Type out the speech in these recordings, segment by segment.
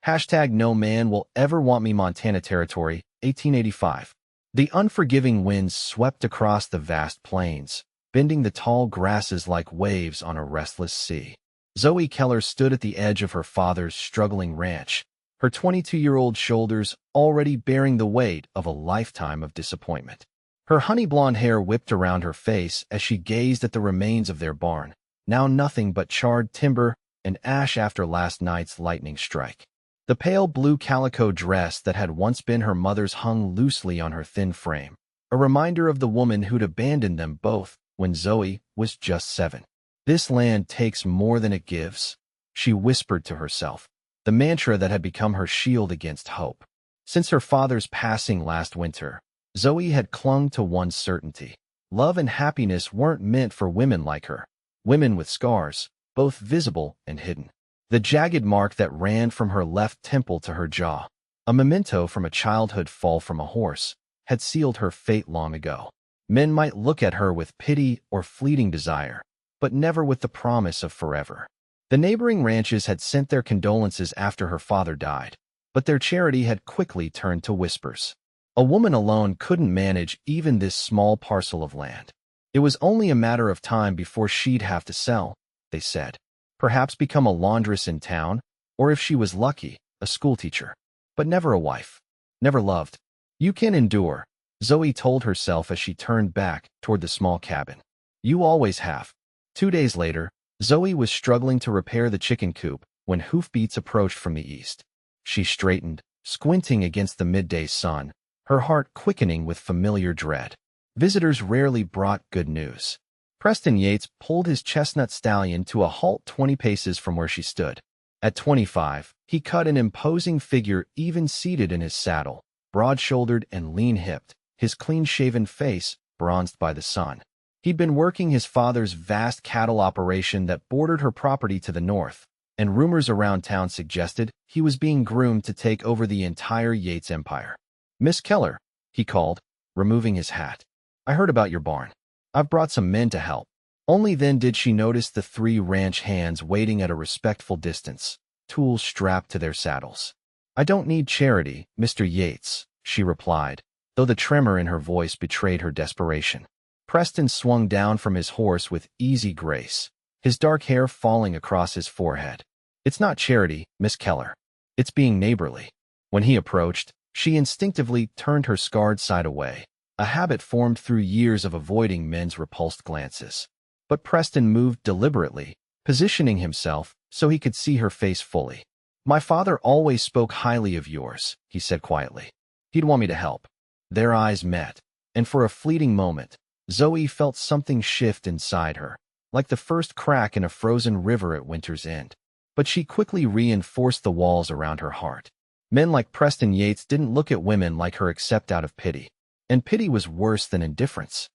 Hashtag no man will ever want me Montana Territory, 1885. The unforgiving winds swept across the vast plains, bending the tall grasses like waves on a restless sea. Zoe Keller stood at the edge of her father's struggling ranch, her 22-year-old shoulders already bearing the weight of a lifetime of disappointment. Her honey-blonde hair whipped around her face as she gazed at the remains of their barn, now nothing but charred timber and ash after last night's lightning strike. The pale blue calico dress that had once been her mother's hung loosely on her thin frame, a reminder of the woman who'd abandoned them both when Zoe was just 7. This land takes more than it gives, she whispered to herself, the mantra that had become her shield against hope. Since her father's passing last winter, Zoe had clung to one certainty. Love and happiness weren't meant for women like her, women with scars, both visible and hidden. The jagged mark that ran from her left temple to her jaw, a memento from a childhood fall from a horse, had sealed her fate long ago. Men might look at her with pity or fleeting desire, but never with the promise of forever. The neighboring ranches had sent their condolences after her father died, but their charity had quickly turned to whispers. A woman alone couldn't manage even this small parcel of land. It was only a matter of time before she'd have to sell, they said. Perhaps become a laundress in town, or if she was lucky, a schoolteacher. But never a wife. Never loved. You can endure, Zoe told herself as she turned back toward the small cabin. You always have. 2 days later, Zoe was struggling to repair the chicken coop when hoofbeats approached from the east. She straightened, squinting against the midday sun, her heart quickening with familiar dread. Visitors rarely brought good news. Preston Yates pulled his chestnut stallion to a halt 20 paces from where she stood. At 25, he cut an imposing figure even seated in his saddle, broad-shouldered and lean-hipped, his clean-shaven face bronzed by the sun. He'd been working his father's vast cattle operation that bordered her property to the north, and rumors around town suggested he was being groomed to take over the entire Yates empire. Miss Keller, he called, removing his hat. I heard about your barn. I've brought some men to help. Only then did she notice the 3 ranch hands waiting at a respectful distance, tools strapped to their saddles. I don't need charity, Mr. Yates, she replied, though the tremor in her voice betrayed her desperation. Preston swung down from his horse with easy grace, his dark hair falling across his forehead. It's not charity, Miss Keller. It's being neighborly. When he approached, she instinctively turned her scarred side away, a habit formed through years of avoiding men's repulsed glances. But Preston moved deliberately, positioning himself so he could see her face fully. My father always spoke highly of yours, he said quietly. He'd want me to help. Their eyes met, and for a fleeting moment, Zoe felt something shift inside her, like the first crack in a frozen river at winter's end. But she quickly reinforced the walls around her heart. Men like Preston Yates didn't look at women like her except out of pity. And pity was worse than indifference.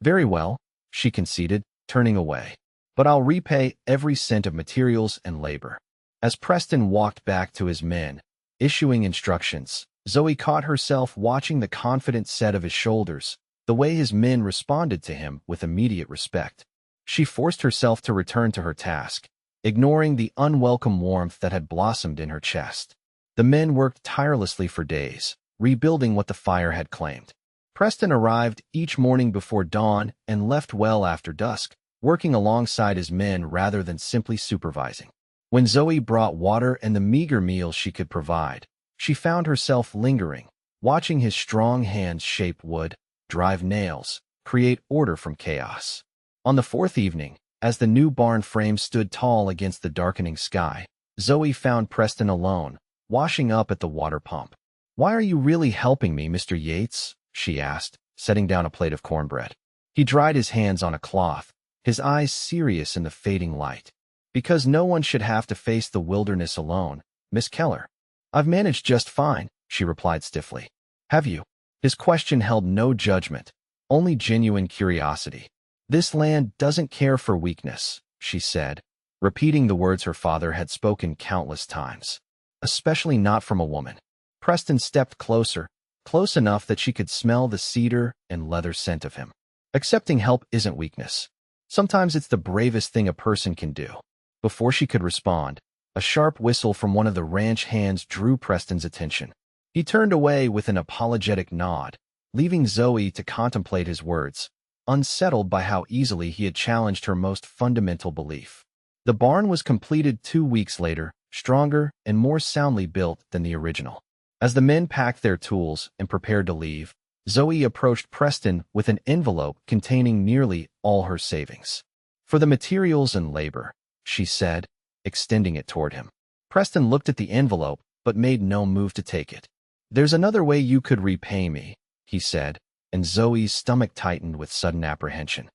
Very well, she conceded, turning away. But I'll repay every cent of materials and labor. As Preston walked back to his men, issuing instructions, Zoe caught herself watching the confident set of his shoulders, the way his men responded to him with immediate respect. She forced herself to return to her task, ignoring the unwelcome warmth that had blossomed in her chest. The men worked tirelessly for days, rebuilding what the fire had claimed. Preston arrived each morning before dawn and left well after dusk, working alongside his men rather than simply supervising. When Zoe brought water and the meager meals she could provide, she found herself lingering, watching his strong hands shape wood, drive nails, create order from chaos. On the 4th evening, as the new barn frame stood tall against the darkening sky, Zoe found Preston alone, washing up at the water pump. Why are you really helping me, Mr. Yates? She asked, setting down a plate of cornbread. He dried his hands on a cloth, his eyes serious in the fading light. Because no one should have to face the wilderness alone, Miss Keller. I've managed just fine, she replied stiffly. Have you? His question held no judgment, only genuine curiosity. This land doesn't care for weakness, she said, repeating the words her father had spoken countless times. Especially not from a woman. Preston stepped closer, close enough that she could smell the cedar and leather scent of him. Accepting help isn't weakness. Sometimes it's the bravest thing a person can do. Before she could respond, A sharp whistle from one of the ranch hands drew Preston's attention. He turned away with an apologetic nod, leaving Zoe to contemplate his words, unsettled by how easily he had challenged her most fundamental belief. The barn was completed 2 weeks later, stronger and more soundly built than the original. As the men packed their tools and prepared to leave, Zoe approached Preston with an envelope containing nearly all her savings. "For the materials and labor," she said, extending it toward him. Preston looked at the envelope but made no move to take it. "There's another way you could repay me," he said, and Zoe's stomach tightened with sudden apprehension.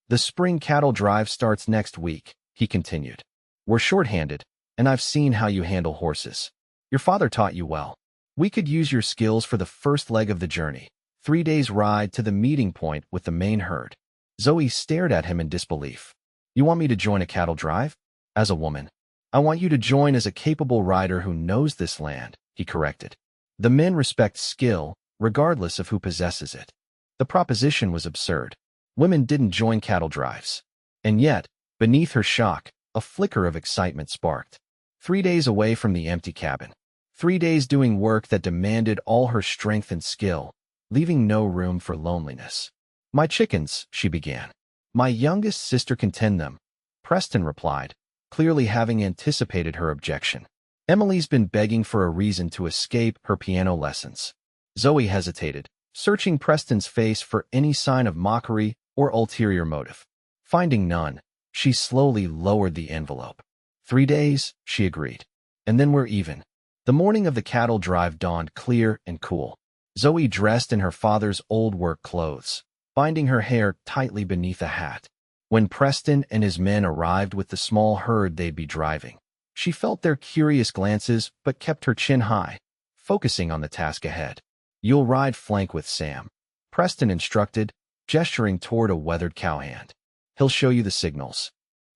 "The spring cattle drive starts next week," he continued. "We're short-handed, and I've seen how you handle horses. Your father taught you well. We could use your skills for the first leg of the journey, 3 days' ride to the meeting point with the main herd." Zoe stared at him in disbelief. "You want me to join a cattle drive?" "As a woman. I want you to join as a capable rider who knows this land," he corrected. "The men respect skill, regardless of who possesses it." The proposition was absurd. Women didn't join cattle drives. And yet, beneath her shock, a flicker of excitement sparked. 3 days away from the empty cabin. 3 days doing work that demanded all her strength and skill, leaving no room for loneliness. "My chickens," she began. "My youngest sister can tend them," Preston replied, clearly having anticipated her objection. "Emily's been begging for a reason to escape her piano lessons." Zoe hesitated, searching Preston's face for any sign of mockery or ulterior motive. Finding none, she slowly lowered the envelope. 3 days, she agreed. "And then we're even." The morning of the cattle drive dawned clear and cool. Zoe dressed in her father's old work clothes, binding her hair tightly beneath a hat. When Preston and his men arrived with the small herd they'd be driving, she felt their curious glances but kept her chin high, focusing on the task ahead. "You'll ride flank with Sam," Preston instructed, gesturing toward a weathered cowhand. "He'll show you the signals."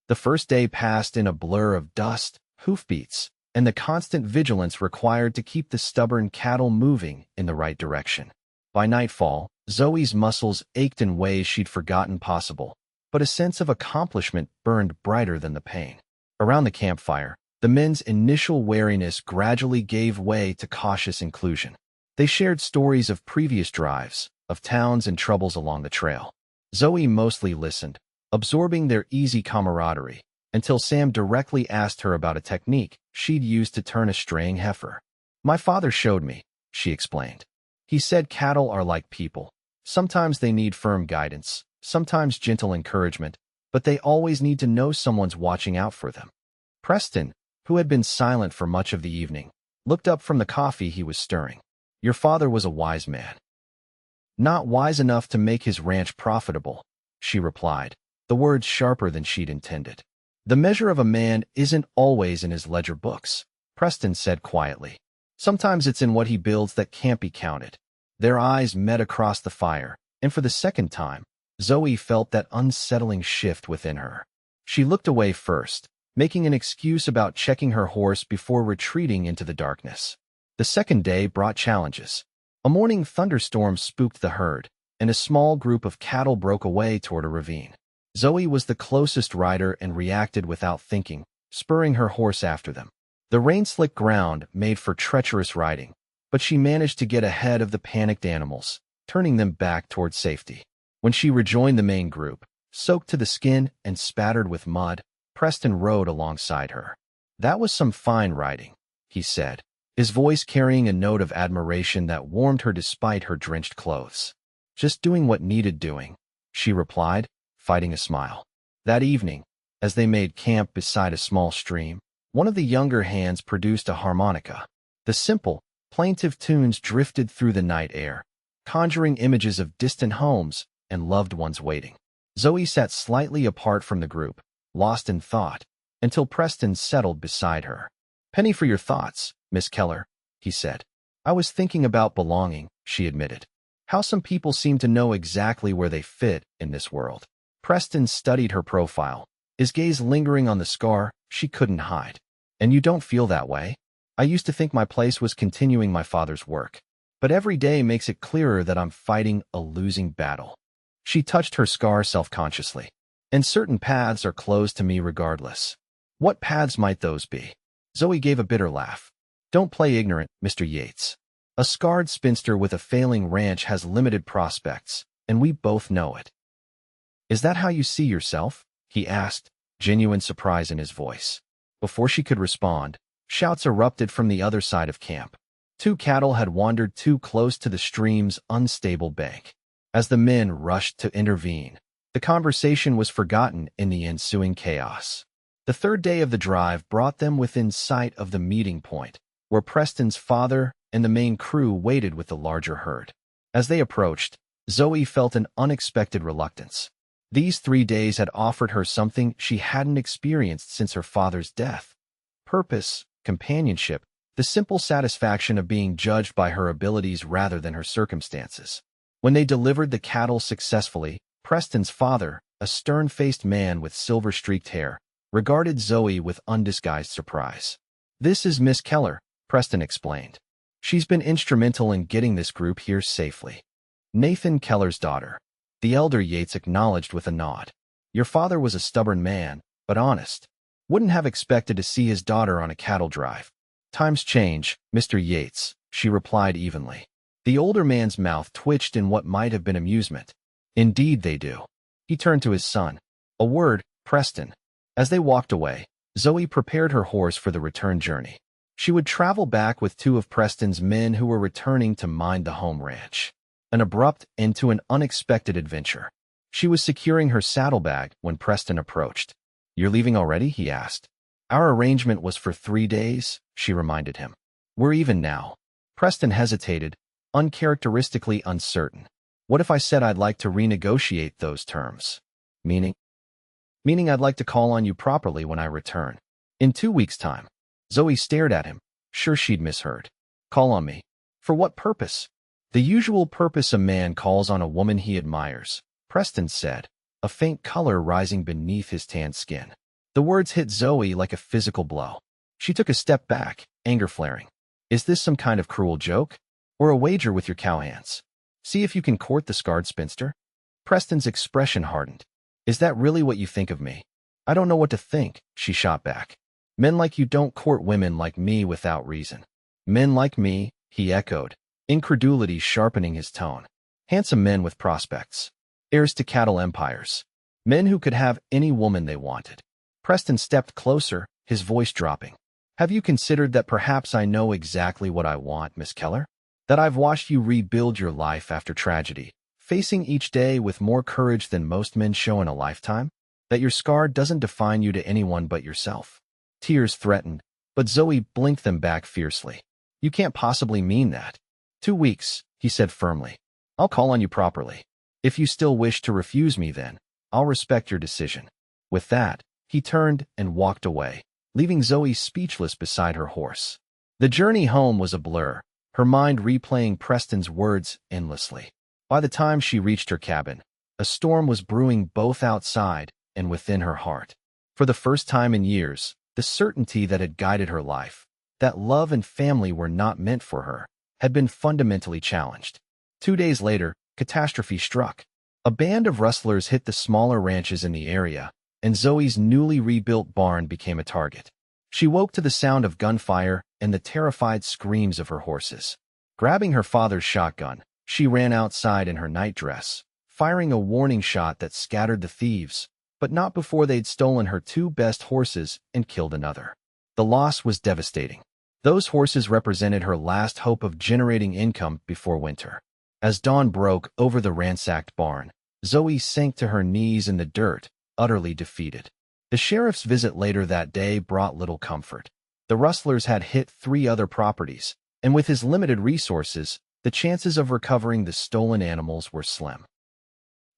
The first day passed in a blur of dust, hoofbeats, and the constant vigilance required to keep the stubborn cattle moving in the right direction. By nightfall, Zoe's muscles ached in ways she'd forgotten possible, but a sense of accomplishment burned brighter than the pain. Around the campfire, the men's initial wariness gradually gave way to cautious inclusion. They shared stories of previous drives, of towns and troubles along the trail. Zoe mostly listened, absorbing their easy camaraderie, until Sam directly asked her about a technique she'd used to turn a straying heifer. "My father showed me," she explained. "He said cattle are like people. Sometimes they need firm guidance, sometimes gentle encouragement, but they always need to know someone's watching out for them." Preston, who had been silent for much of the evening, looked up from the coffee he was stirring. "Your father was a wise man." "Not wise enough to make his ranch profitable," she replied, the words sharper than she'd intended. "The measure of a man isn't always in his ledger books," Preston said quietly. "Sometimes it's in what he builds that can't be counted." Their eyes met across the fire, and for the second time, Zoe felt that unsettling shift within her. She looked away first, making an excuse about checking her horse before retreating into the darkness. The second day brought challenges. A morning thunderstorm spooked the herd, and a small group of cattle broke away toward a ravine. Zoe was the closest rider and reacted without thinking, spurring her horse after them. The rain-slick ground made for treacherous riding, but she managed to get ahead of the panicked animals, turning them back toward safety. When she rejoined the main group, soaked to the skin and spattered with mud, Preston rode alongside her. "That was some fine riding," he said, his voice carrying a note of admiration that warmed her despite her drenched clothes. "Just doing what needed doing," she replied, fighting a smile. That evening, as they made camp beside a small stream, one of the younger hands produced a harmonica. The simple, plaintive tunes drifted through the night air, conjuring images of distant homes and loved ones waiting. Zoe sat slightly apart from the group, lost in thought, until Preston settled beside her. "Penny for your thoughts, Miss Keller," he said. "I was thinking about belonging," she admitted. "How some people seem to know exactly where they fit in this world." Preston studied her profile, his gaze lingering on the scar she couldn't hide. "And you don't feel that way?" "I used to think my place was continuing my father's work, but every day makes it clearer that I'm fighting a losing battle." She touched her scar self-consciously. "And certain paths are closed to me regardless." What paths might those be? Zoe gave a bitter laugh. Don't play ignorant, Mr. Yates. A scarred spinster with a failing ranch has limited prospects, and we both know it. Is that how you see yourself? He asked, genuine surprise in his voice. Before she could respond, shouts erupted from the other side of camp. 2 cattle had wandered too close to the stream's unstable bank. As the men rushed to intervene, the conversation was forgotten in the ensuing chaos. The 3rd day of the drive brought them within sight of the meeting point, where Preston's father and the main crew waited with the larger herd. As they approached, Zoe felt an unexpected reluctance. These 3 days had offered her something she hadn't experienced since her father's death. Purpose, companionship, the simple satisfaction of being judged by her abilities rather than her circumstances. When they delivered the cattle successfully, Preston's father, a stern-faced man with silver-streaked hair, regarded Zoe with undisguised surprise. This is Miss Keller, Preston explained. She's been instrumental in getting this group here safely. Nathan Keller's daughter. The elder Yates acknowledged with a nod. Your father was a stubborn man, but honest. Wouldn't have expected to see his daughter on a cattle drive. Times change, Mr. Yates, she replied evenly. The older man's mouth twitched in what might have been amusement. Indeed they do. He turned to his son. A word, Preston. As they walked away, Zoe prepared her horse for the return journey. She would travel back with 2 of Preston's men who were returning to mind the home ranch. An abrupt end to an unexpected adventure. She was securing her saddlebag when Preston approached. You're leaving already? He asked. Our arrangement was for 3 days, she reminded him. We're even now. Preston hesitated, uncharacteristically uncertain. What if I said I'd like to renegotiate those terms? Meaning I'd like to call on you properly when I return. In 2 weeks' time. Zoe stared at him, sure she'd misheard. Call on me. For what purpose? The usual purpose a man calls on a woman he admires, Preston said, a faint color rising beneath his tanned skin. The words hit Zoe like a physical blow. She took a step back, anger flaring. Is this some kind of cruel joke? Or a wager with your cowhands? See if you can court the scarred spinster? Preston's expression hardened. Is that really what you think of me? I don't know what to think, she shot back. Men like you don't court women like me without reason. Men like me, he echoed, incredulity sharpening his tone. Handsome men with prospects. Heirs to cattle empires. Men who could have any woman they wanted. Preston stepped closer, his voice dropping. Have you considered that perhaps I know exactly what I want, Miss Keller? That I've watched you rebuild your life after tragedy, facing each day with more courage than most men show in a lifetime? That your scar doesn't define you to anyone but yourself? Tears threatened, but Zoe blinked them back fiercely. You can't possibly mean that. 2 weeks, he said firmly. I'll call on you properly. If you still wish to refuse me then, I'll respect your decision. With that, he turned and walked away, leaving Zoe speechless beside her horse. The journey home was a blur, her mind replaying Preston's words endlessly. By the time she reached her cabin, a storm was brewing both outside and within her heart. For the first time in years, the certainty that had guided her life, that love and family were not meant for her, had been fundamentally challenged. 2 days later, catastrophe struck. A band of rustlers hit the smaller ranches in the area, and Zoe's newly rebuilt barn became a target. She woke to the sound of gunfire and the terrified screams of her horses. Grabbing her father's shotgun, she ran outside in her nightdress, firing a warning shot that scattered the thieves, but not before they'd stolen her 2 best horses and killed another. The loss was devastating. Those horses represented her last hope of generating income before winter. As dawn broke over the ransacked barn, Zoe sank to her knees in the dirt, utterly defeated. The sheriff's visit later that day brought little comfort. The rustlers had hit 3 other properties, and with his limited resources, the chances of recovering the stolen animals were slim.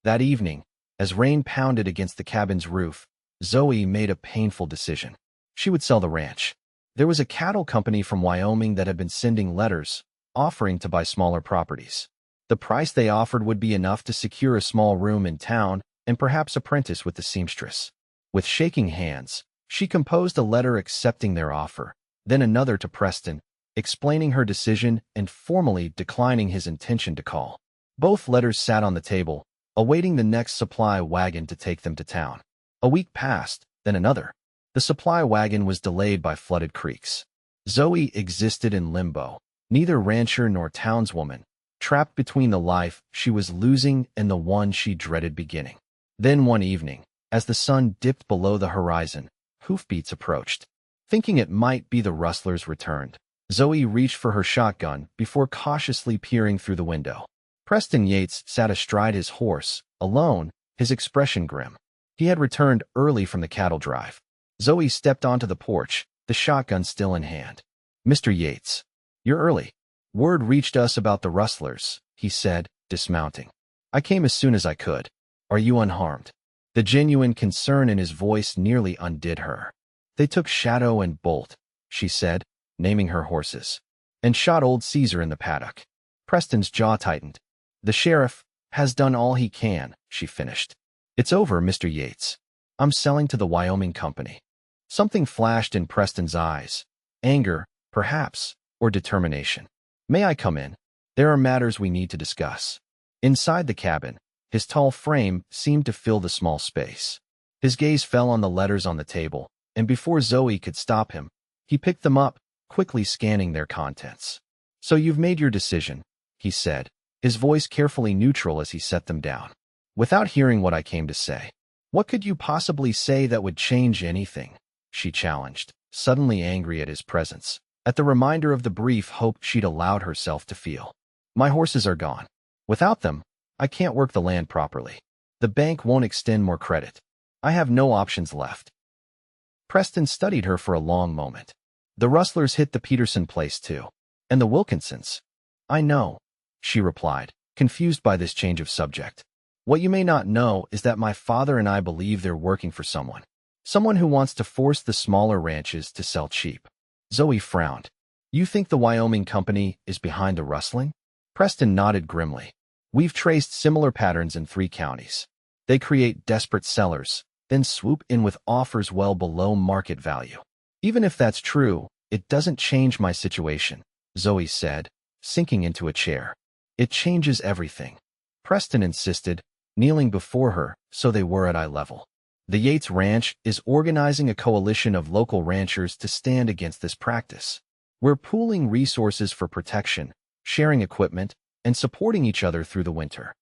That evening, as rain pounded against the cabin's roof, Zoe made a painful decision. She would sell the ranch. There was a cattle company from Wyoming that had been sending letters, offering to buy smaller properties. The price they offered would be enough to secure a small room in town and perhaps apprentice with the seamstress. With shaking hands, she composed a letter accepting their offer, then another to Preston, explaining her decision and formally declining his intention to call. Both letters sat on the table, awaiting the next supply wagon to take them to town. A week passed, then another. The supply wagon was delayed by flooded creeks. Zoe existed in limbo, neither rancher nor townswoman, trapped between the life she was losing and the one she dreaded beginning. Then one evening, as the sun dipped below the horizon, hoofbeats approached. Thinking it might be the rustlers returned, Zoe reached for her shotgun before cautiously peering through the window. Preston Yates sat astride his horse, alone, his expression grim. He had returned early from the cattle drive. Zoe stepped onto the porch, the shotgun still in hand. "Mr. Yates, you're early. Word reached us about the rustlers," he said, dismounting. "I came as soon as I could. Are you unharmed?" The genuine concern in his voice nearly undid her. "They took Shadow and Bolt," she said, naming her horses, "and shot old Caesar in the paddock." Preston's jaw tightened. "The sheriff has done all he can," she finished. "It's over, Mr. Yates. I'm selling to the Wyoming company." Something flashed in Preston's eyes. Anger, perhaps, or determination. "May I come in? There are matters we need to discuss." Inside the cabin, his tall frame seemed to fill the small space. His gaze fell on the letters on the table, and before Zoe could stop him, he picked them up, quickly scanning their contents. "So you've made your decision," he said, his voice carefully neutral as he set them down. "Without hearing what I came to say, what could you possibly say that would change anything?" she challenged, suddenly angry at his presence, at the reminder of the brief hope she'd allowed herself to feel. "My horses are gone. Without them, I can't work the land properly. The bank won't extend more credit. I have no options left." Preston studied her for a long moment. "The rustlers hit the Peterson place too. And the Wilkinsons." "I know," she replied, confused by this change of subject. "What you may not know is that my father and I believe they're working for someone. Someone who wants to force the smaller ranches to sell cheap." Zoe frowned. "You think the Wyoming company is behind the rustling?" Preston nodded grimly. "We've traced similar patterns in 3 counties. They create desperate sellers, then swoop in with offers well below market value. Even if that's true, it doesn't change my situation," Zoe said, sinking into a chair. "It changes everything." Preston insisted, kneeling before her so they were at eye level. "The Yates Ranch is organizing a coalition of local ranchers to stand against this practice. We're pooling resources for protection, sharing equipment, and supporting each other through the winter."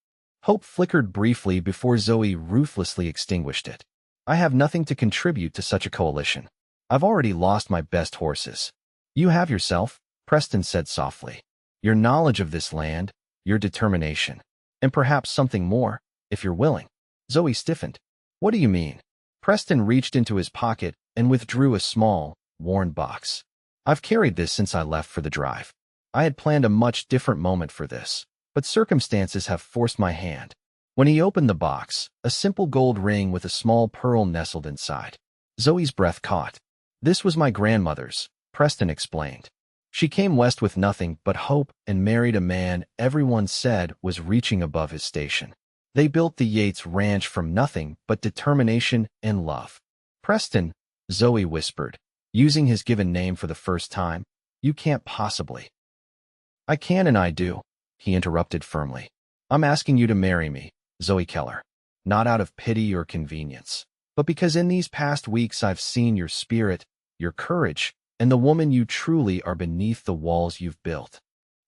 Hope flickered briefly before Zoe ruthlessly extinguished it. "I have nothing to contribute to such a coalition. I've already lost my best horses." "You have yourself," Preston said softly. "Your knowledge of this land, your determination, and perhaps something more, if you're willing." Zoe stiffened. "What do you mean?" Preston reached into his pocket and withdrew a small, worn box. "I've carried this since I left for the drive. I had planned a much different moment for this, but circumstances have forced my hand." When he opened the box, a simple gold ring with a small pearl nestled inside. Zoe's breath caught. "This was my grandmother's," Preston explained. "She came west with nothing but hope and married a man everyone said was reaching above his station. They built the Yates Ranch from nothing but determination and love." "Preston," Zoe whispered, using his given name for the first time, "you can't possibly." "I can and I do," he interrupted firmly. "I'm asking you to marry me, Zoe Keller. Not out of pity or convenience, but because in these past weeks I've seen your spirit, your courage, and the woman you truly are beneath the walls you've built."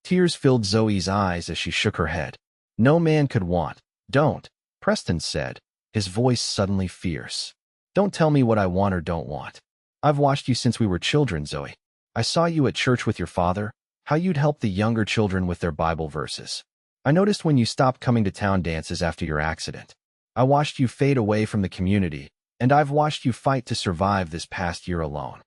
Tears filled Zoe's eyes as she shook her head. "No man could want." "Don't," Preston said, his voice suddenly fierce. "Don't tell me what I want or don't want. I've watched you since we were children, Zoe. I saw you at church with your father, how you'd help the younger children with their Bible verses. I noticed when you stopped coming to town dances after your accident. I watched you fade away from the community, and I've watched you fight to survive this past year alone."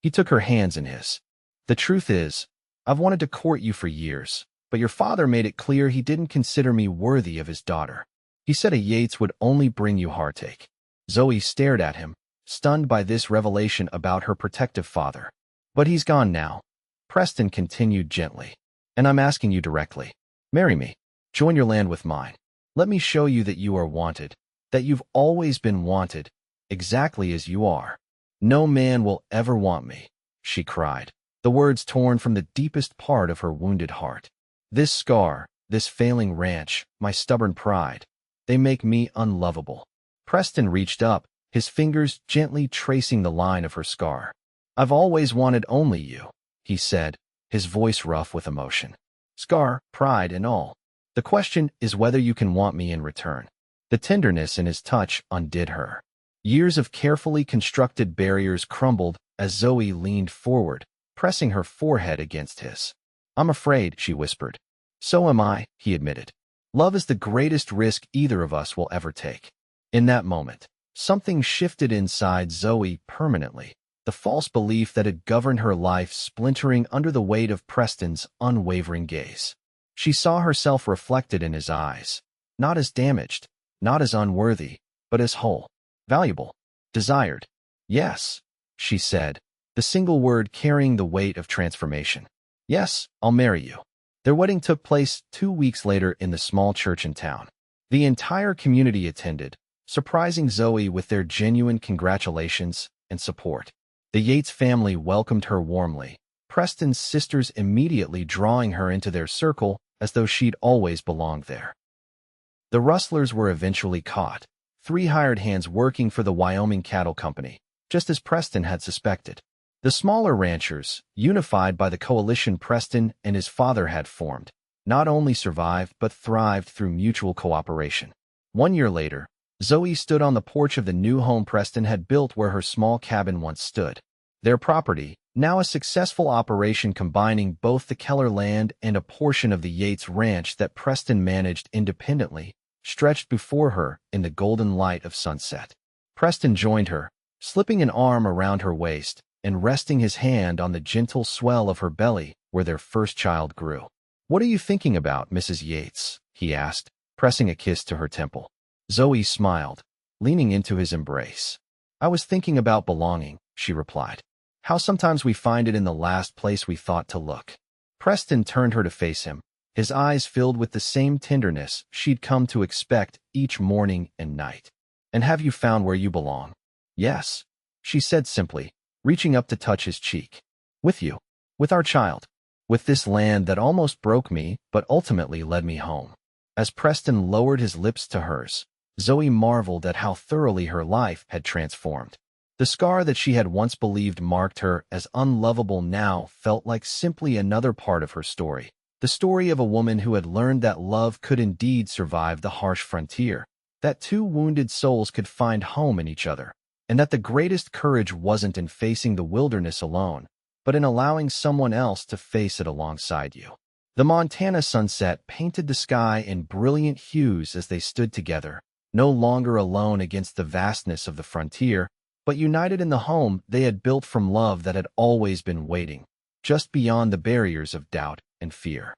He took her hands in his. "The truth is, I've wanted to court you for years, but your father made it clear he didn't consider me worthy of his daughter. He said a Yates would only bring you heartache." Zoe stared at him, stunned by this revelation about her protective father. "But he's gone now," Preston continued gently. "And I'm asking you directly. Marry me. Join your land with mine. Let me show you that you are wanted, that you've always been wanted, exactly as you are." "No man will ever want me," she cried, the words torn from the deepest part of her wounded heart. "This scar, this failing ranch, my stubborn pride, they make me unlovable." Preston reached up, his fingers gently tracing the line of her scar. "I've always wanted only you," he said, his voice rough with emotion. "Scar, pride, and all. The question is whether you can want me in return." The tenderness in his touch undid her. Years of carefully constructed barriers crumbled as Zoe leaned forward, pressing her forehead against his. "I'm afraid," she whispered. "So am I," he admitted. "Love is the greatest risk either of us will ever take." In that moment, something shifted inside Zoe permanently, the false belief that had governed her life splintering under the weight of Preston's unwavering gaze. She saw herself reflected in his eyes, not as damaged, not as unworthy, but as whole, valuable, desired. "Yes," she said, the single word carrying the weight of transformation. "Yes, I'll marry you." Their wedding took place 2 weeks later in the small church in town. The entire community attended, surprising Zoe with their genuine congratulations and support. The Yates family welcomed her warmly, Preston's sisters immediately drawing her into their circle as though she'd always belonged there. The rustlers were eventually caught, 3 hired hands working for the Wyoming Cattle Company, just as Preston had suspected. The smaller ranchers, unified by the coalition Preston and his father had formed, not only survived but thrived through mutual cooperation. 1 year later, Zoe stood on the porch of the new home Preston had built where her small cabin once stood. Their property, now a successful operation combining both the Keller land and a portion of the Yates ranch that Preston managed independently, stretched before her in the golden light of sunset. Preston joined her, slipping an arm around her waist and resting his hand on the gentle swell of her belly where their first child grew. "What are you thinking about, Mrs. Yates?" he asked, pressing a kiss to her temple. Zoe smiled, leaning into his embrace. "I was thinking about belonging," she replied. "How sometimes we find it in the last place we thought to look." Preston turned her to face him, his eyes filled with the same tenderness she'd come to expect each morning and night. "And have you found where you belong?" "Yes," she said simply, reaching up to touch his cheek. "With you. With our child. With this land that almost broke me but ultimately led me home." As Preston lowered his lips to hers, Zoe marveled at how thoroughly her life had transformed. The scar that she had once believed marked her as unlovable now felt like simply another part of her story. The story of a woman who had learned that love could indeed survive the harsh frontier, that 2 wounded souls could find home in each other, and that the greatest courage wasn't in facing the wilderness alone, but in allowing someone else to face it alongside you. The Montana sunset painted the sky in brilliant hues as they stood together, no longer alone against the vastness of the frontier, but united in the home they had built from love that had always been waiting, just beyond the barriers of doubt and fear.